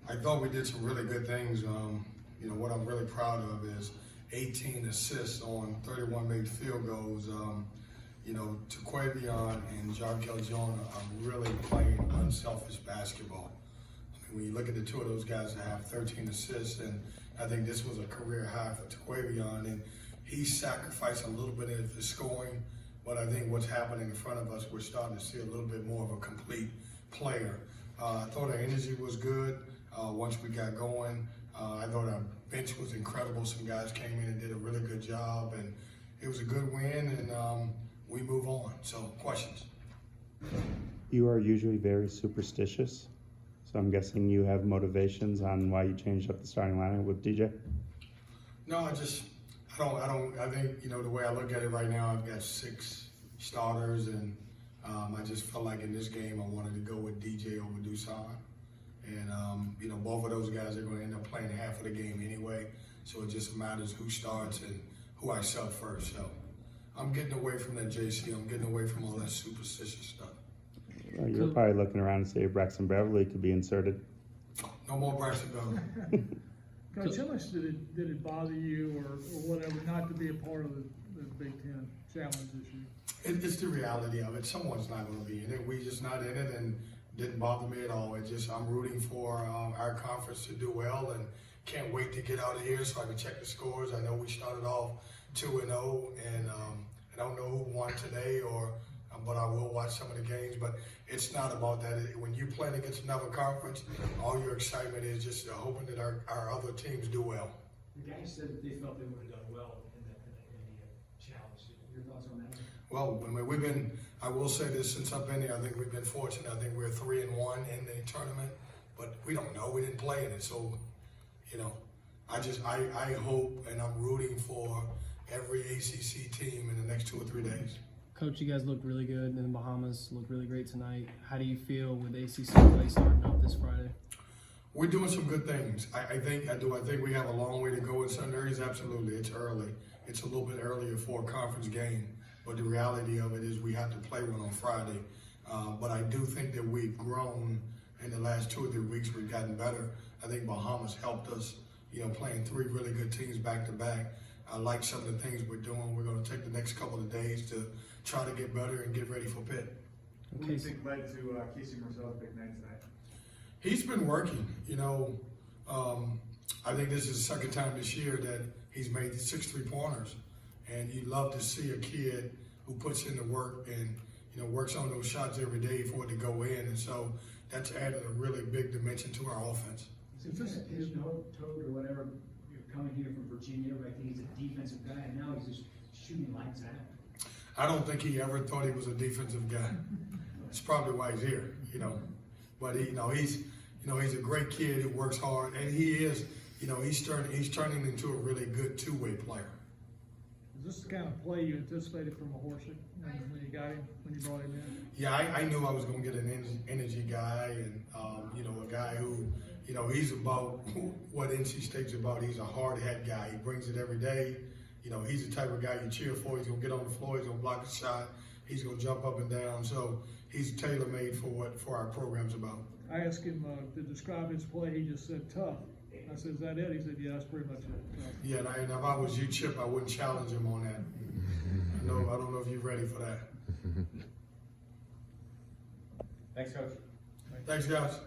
I thought we did some really good things. What I'm really proud of is 18 assists on 31 made field goals. To Quavion and Jarkel Jonah are really playing unselfish basketball. When you look at the two of those guys that have 13 assists, and I think this was a career high for Quavion, and he sacrificed a little bit of his scoring, but I think what's happening in front of us, we're starting to see a little bit more of a complete player. I thought our energy was good once we got going. I thought our bench was incredible. Some guys came in and did a really good job, and it was a good win, and we move on. So, questions? You are usually very superstitious, so I'm guessing you have motivations on why you changed up the starting lineup with DJ? No, I think, the way I look at it right now, I've got 6 starters, and I just felt like in this game I wanted to go with DJ over Dusan. And, both of those guys are going to end up playing half of the game anyway, so it just matters who starts and who I sub first. So I'm getting away from that JC. I'm getting away from all that superstitious stuff. Well, you're probably looking around and say Braxton Beverly could be inserted. No more Braxton Beverly. Coach, how much did it bother you or whatever not to be a part of the Big Ten challenge this year? It's the reality of it. Someone's not going to be in it. We just not in it, and didn't bother me at all. I'm rooting for our conference to do well, and can't wait to get out of here so I can check the scores. I know we started off 2-0, and I don't know who won today, but I will watch some of the games. But it's not about that. When you play against another conference, all your excitement is just hoping that our other teams do well. The guys said that they felt they would have done well in the challenge. Your thoughts on that? Well, I will say this, since I've been here, I think we've been fortunate. I think we're 3-1 in the tournament, but we don't know. We didn't play in it. So, I hope, and I'm rooting for every ACC team in the next 2 or 3 days. Coach, you guys looked really good in the Bahamas, looked really great tonight. How do you feel with ACC play starting up this Friday? We're doing some good things. I think we have a long way to go in Sundays. Absolutely, it's early. It's a little bit earlier for a conference game, but the reality of it is we have to play one on Friday. But I do think that we've grown in the last 2 or 3 weeks. We've gotten better. I think Bahamas helped us, playing 3 really good teams back to back. I like some of the things we're doing. We're going to take the next couple of days to try to get better and get ready for Pitt. What do you think led to Casey Marcel's big night tonight? He's been working. I think this is the second time this year that he's made 6 3-pointers. And you love to see a kid who puts in the work and, works on those shots every day for it to go in. And so that's added a really big dimension to our offense. Is this his toad or whatever? You're coming here from Virginia, right? I think he's a defensive guy, and now he's just shooting lights out. I don't think he ever thought he was a defensive guy. That's probably why he's here, But he's a great kid who works hard, and he is, he's turning into a really good 2-way player. Is this the kind of play you anticipated from Mahorsey when you got him, when you brought him in? Yeah, I knew I was going to get an energy guy, and a guy who, he's about what NC State's about. He's a hard head guy. He brings it every day. He's the type of guy you cheer for. He's going to get on the floor. He's going to block a shot. He's going to jump up and down. So he's tailor-made for our program's about. I asked him to describe his play. He just said tough. I said, is that it? He said, yeah, that's pretty much it. Yeah, and if I was you, Chip, I wouldn't challenge him on that. I don't know if you're ready for that. Thanks, Coach. Thanks, guys.